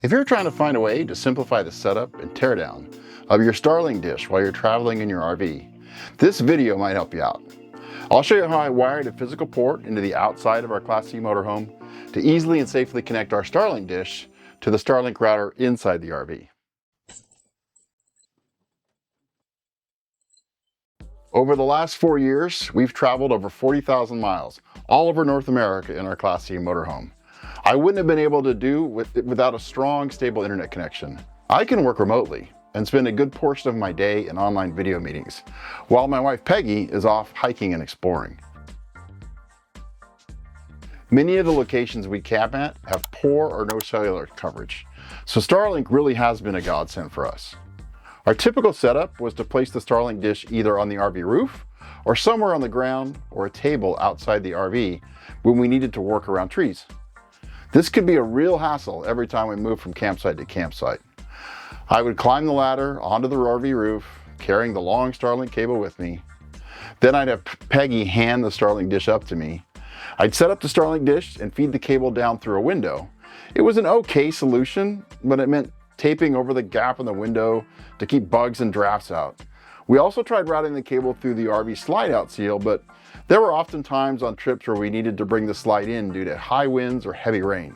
If you're trying to find a way to simplify the setup and teardown of your Starlink dish while you're traveling in your RV, this video might help you out. I'll show you how I wired a physical port into the outside of our Class C motorhome to easily and safely connect our Starlink dish to the Starlink router inside the RV. Over the last 4 years, we've traveled over 40,000 miles all over North America in our Class C motorhome. I wouldn't have been able to do without a strong, stable internet connection. I can work remotely and spend a good portion of my day in online video meetings, while my wife Peggy is off hiking and exploring. Many of the locations we camp at have poor or no cellular coverage, so Starlink really has been a godsend for us. Our typical setup was to place the Starlink dish either on the RV roof or somewhere on the ground or a table outside the RV when we needed to work around trees. This could be a real hassle every time we moved from campsite to campsite. I would climb the ladder onto the RV roof, carrying the long Starlink cable with me. Then I'd have Peggy hand the Starlink dish up to me. I'd set up the Starlink dish and feed the cable down through a window. It was an okay solution, but it meant taping over the gap in the window to keep bugs and drafts out. We also tried routing the cable through the RV slide-out seal, but there were often times on trips where we needed to bring the slide in due to high winds or heavy rain.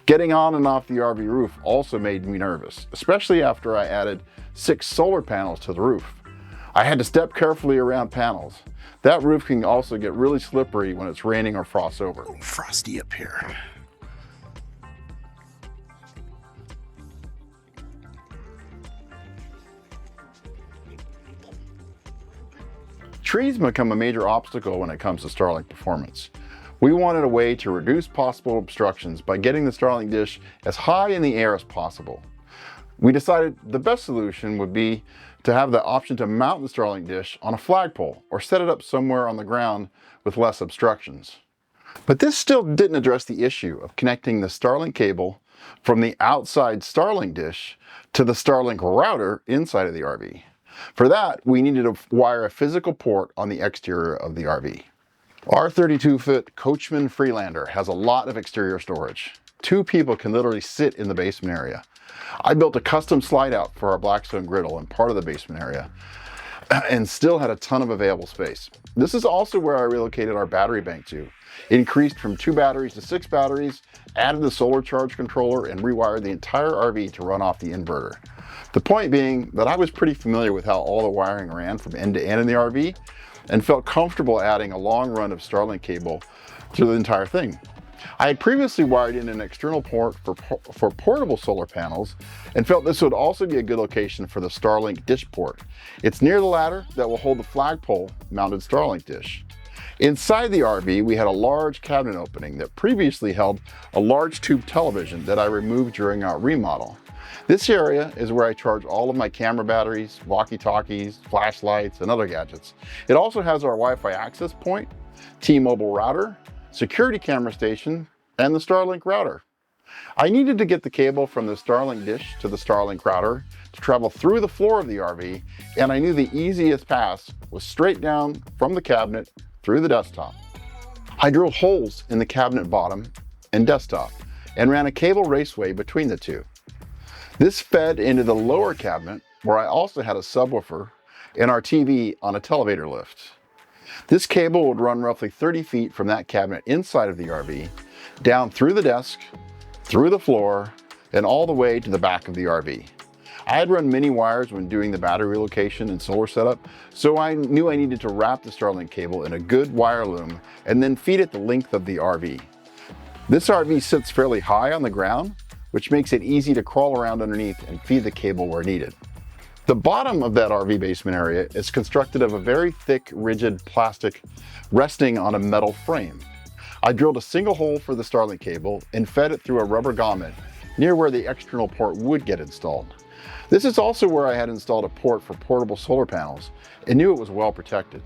Getting on and off the RV roof also made me nervous, especially after I added 6 solar panels to the roof. I had to step carefully around panels. That roof can also get really slippery when it's raining or frosts over. Frosty up here. Trees become a major obstacle when it comes to Starlink performance. We wanted a way to reduce possible obstructions by getting the Starlink dish as high in the air as possible. We decided the best solution would be to have the option to mount the Starlink dish on a flagpole or set it up somewhere on the ground with less obstructions. But this still didn't address the issue of connecting the Starlink cable from the outside Starlink dish to the Starlink router inside of the RV. For that, we needed to wire a physical port on the exterior of the RV. Our 32-foot Coachman Freelander has a lot of exterior storage. 2 people can literally sit in the basement area. I built a custom slide out for our Blackstone griddle in part of the basement area and still had a ton of available space. This is also where I relocated our battery bank to. Increased from 2 batteries to 6 batteries, added the solar charge controller, and rewired the entire RV to run off the inverter. The point being that I was pretty familiar with how all the wiring ran from end to end in the RV and felt comfortable adding a long run of Starlink cable through the entire thing. I had previously wired in an external port for portable solar panels and felt this would also be a good location for the Starlink dish port. It's near the ladder that will hold the flagpole mounted Starlink dish. Inside the RV, we had a large cabinet opening that previously held a large tube television that I removed during our remodel. This area is where I charge all of my camera batteries, walkie-talkies, flashlights, and other gadgets. It also has our Wi-Fi access point, T-Mobile router, security camera station, and the Starlink router. I needed to get the cable from the Starlink dish to the Starlink router to travel through the floor of the RV, and I knew the easiest pass was straight down from the cabinet through the desktop. I drilled holes in the cabinet bottom and desktop and ran a cable raceway between the two. This fed into the lower cabinet where I also had a subwoofer and our TV on a televator lift. This cable would run roughly 30 feet from that cabinet inside of the RV, down through the desk, through the floor, and all the way to the back of the RV. I had run many wires when doing the battery relocation and solar setup, so I knew I needed to wrap the Starlink cable in a good wire loom and then feed it the length of the RV. This RV sits fairly high on the ground, which makes it easy to crawl around underneath and feed the cable where needed. The bottom of that RV basement area is constructed of a very thick, rigid plastic resting on a metal frame. I drilled a single hole for the Starlink cable and fed it through a rubber grommet near where the external port would get installed. This is also where I had installed a port for portable solar panels and knew it was well protected.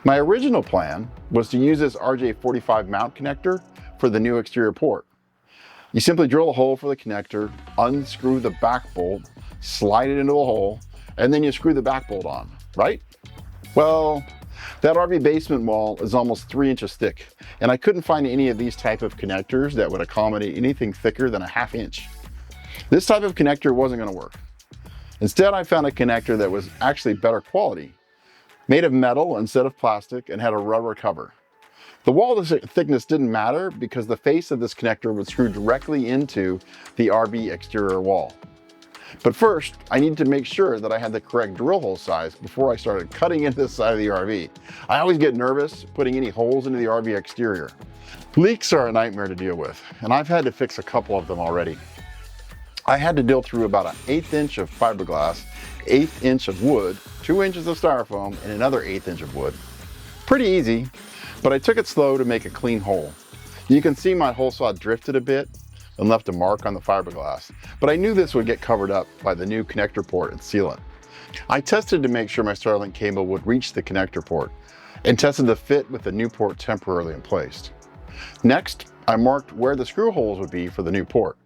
My original plan was to use this RJ45 mount connector for the new exterior port. You simply drill a hole for the connector, unscrew the back bolt, slide it into the hole, and then you screw the back bolt on, right? Well, that RV basement wall is almost 3 inches thick, and I couldn't find any of these type of connectors that would accommodate anything thicker than a 1/2 inch. This type of connector wasn't going to work. Instead, I found a connector that was actually better quality, made of metal instead of plastic, and had a rubber cover. The wall thickness didn't matter because the face of this connector would screw directly into the RV exterior wall. But first, I needed to make sure that I had the correct drill hole size before I started cutting into the side of the RV. I always get nervous putting any holes into the RV exterior. Leaks are a nightmare to deal with, and I've had to fix a couple of them already. I had to drill through about an 1/8 inch of fiberglass, 1/8 inch of wood, 2 inches of styrofoam, and another 1/8 inch of wood. Pretty easy, but I took it slow to make a clean hole. You can see my hole saw drifted a bit and left a mark on the fiberglass, but I knew this would get covered up by the new connector port and sealant. I tested to make sure my Starlink cable would reach the connector port and tested the fit with the new port temporarily in place. Next, I marked where the screw holes would be for the new port.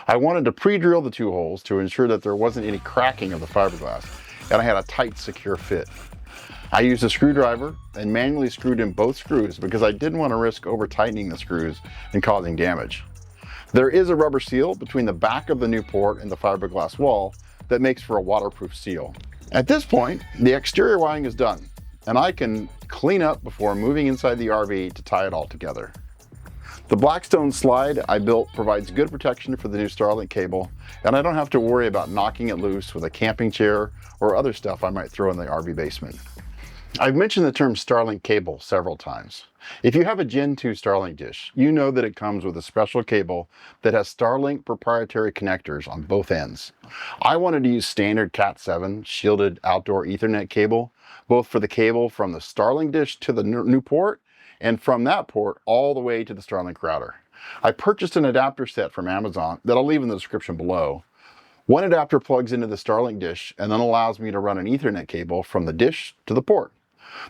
I wanted to pre-drill the 2 holes to ensure that there wasn't any cracking of the fiberglass, and I had a tight, secure fit. I used a screwdriver and manually screwed in both screws because I didn't want to risk over-tightening the screws and causing damage. There is a rubber seal between the back of the new port and the fiberglass wall that makes for a waterproof seal. At this point, the exterior wiring is done, and I can clean up before moving inside the RV to tie it all together. The Blackstone slide I built provides good protection for the new Starlink cable, and I don't have to worry about knocking it loose with a camping chair or other stuff I might throw in the RV basement. I've mentioned the term Starlink cable several times. If you have a Gen 2 Starlink dish, you know that it comes with a special cable that has Starlink proprietary connectors on both ends. I wanted to use standard Cat7 shielded outdoor Ethernet cable, both for the cable from the Starlink dish to the new port, and from that port all the way to the Starlink router. I purchased an adapter set from Amazon that I'll leave in the description below. One adapter plugs into the Starlink dish and then allows me to run an Ethernet cable from the dish to the port.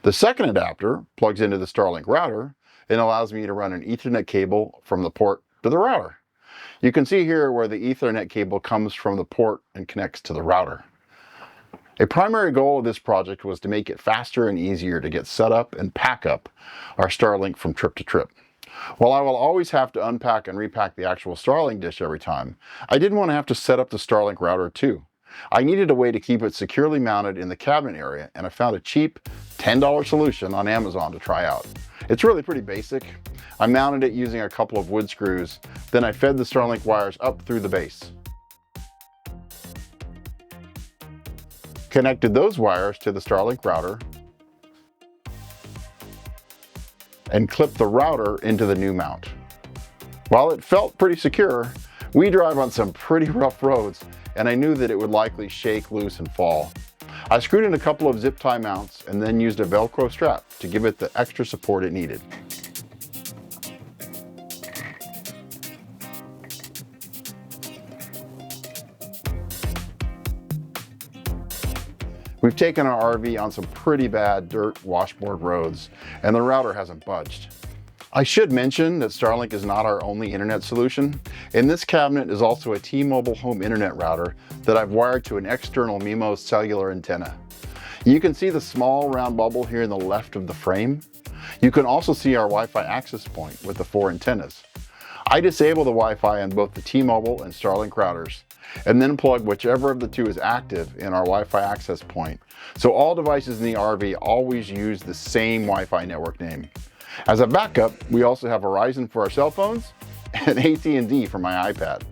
The second adapter plugs into the Starlink router and allows me to run an Ethernet cable from the port to the router. You can see here where the Ethernet cable comes from the port and connects to the router. A primary goal of this project was to make it faster and easier to get set up and pack up our Starlink from trip to trip. While I will always have to unpack and repack the actual Starlink dish every time, I didn't want to have to set up the Starlink router too. I needed a way to keep it securely mounted in the cabinet area, and I found a cheap $10 solution on Amazon to try out. It's really pretty basic. I mounted it using a couple of wood screws, then I fed the Starlink wires up through the base. Connected those wires to the Starlink router and clipped the router into the new mount. While it felt pretty secure, we drive on some pretty rough roads, and I knew that it would likely shake loose and fall. I screwed in a couple of zip tie mounts and then used a Velcro strap to give it the extra support it needed. We've taken our RV on some pretty bad dirt washboard roads, and the router hasn't budged. I should mention that Starlink is not our only internet solution. In this cabinet is also a T-Mobile home internet router that I've wired to an external MIMO cellular antenna. You can see the small round bubble here in the left of the frame. You can also see our Wi-Fi access point with the 4 antennas. I disable the Wi-Fi on both the T-Mobile and Starlink routers, and then plug whichever of the two is active in our Wi-Fi access point. So all devices in the RV always use the same Wi-Fi network name. As a backup, we also have Verizon for our cell phones and AT&T for my iPad.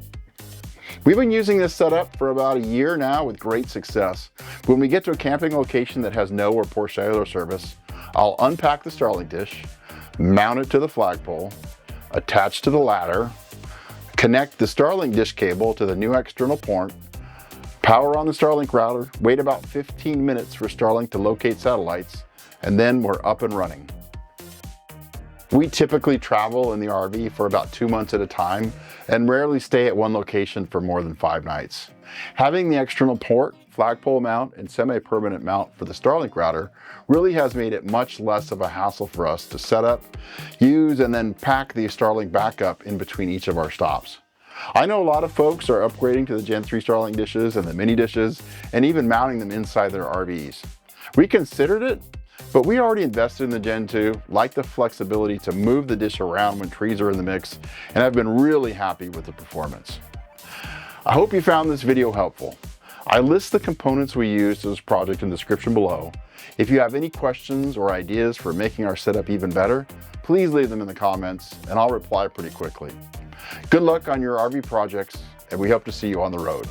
We've been using this setup for about a year now with great success. When we get to a camping location that has no or poor cellular service, I'll unpack the Starlink dish, mount it to the flagpole, attach to the ladder, connect the Starlink dish cable to the new external port, power on the Starlink router, wait about 15 minutes for Starlink to locate satellites, and then we're up and running. We typically travel in the RV for about 2 months at a time and rarely stay at one location for more than 5 nights. Having the external port, flagpole mount, and semi-permanent mount for the Starlink router really has made it much less of a hassle for us to set up, use, and then pack the Starlink backup in between each of our stops. I know a lot of folks are upgrading to the Gen 3 Starlink dishes and the mini dishes, and even mounting them inside their RVs. We considered it, but we already invested in the Gen 2, like the flexibility to move the dish around when trees are in the mix, and I've been really happy with the performance. I hope you found this video helpful. I list the components we used in this project in the description below. If you have any questions or ideas for making our setup even better, please leave them in the comments and I'll reply pretty quickly. Good luck on your RV projects, and we hope to see you on the road.